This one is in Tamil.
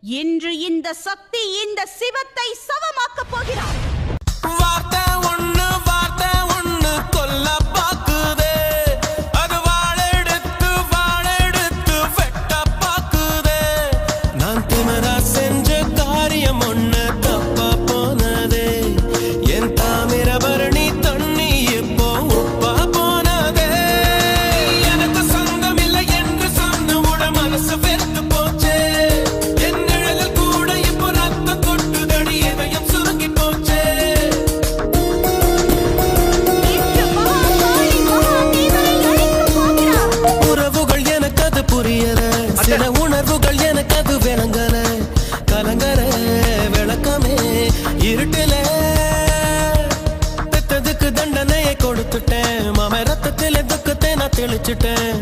இன்று இந்த சக்தி இந்த சிவத்தை சவமாக்கப் போகிறார். வார்த்தை ஒண்ணு கொல்ல பாக்குதே, அது வாழெடுத்து வெட்ட பாக்குதே. நான் திமரா செஞ்ச காரியம் ஒண்ணு தப்பா போனதே, என் தாமிரபரணி தண்ணி இப்போ உப்பா போனதே. எனக்கு சொந்தம் இல்லை என்று சொன்ன உடல் மனசு வெறுத்து போச்சே. என் நிழலில் கூட இப்போ ரத்தம் கொட்டுதடி, இதயம் சுருங்கி போச்சே. இன்று மகாகாளி மகாதேவனை அழிக்கப் போகிறார். உறவுகள் எனக்கு அது புரியல, சில உணர்வுகள் எனக்கு அது விளங்கல. கலங்கர விளக்கமே இருட்டுல பெத்ததுக்கு தண்டனையை கொடுத்துட்டேன். மாம ரத்தத்தில துக்கத்தை நான் தெளிச்சுட்டேன்.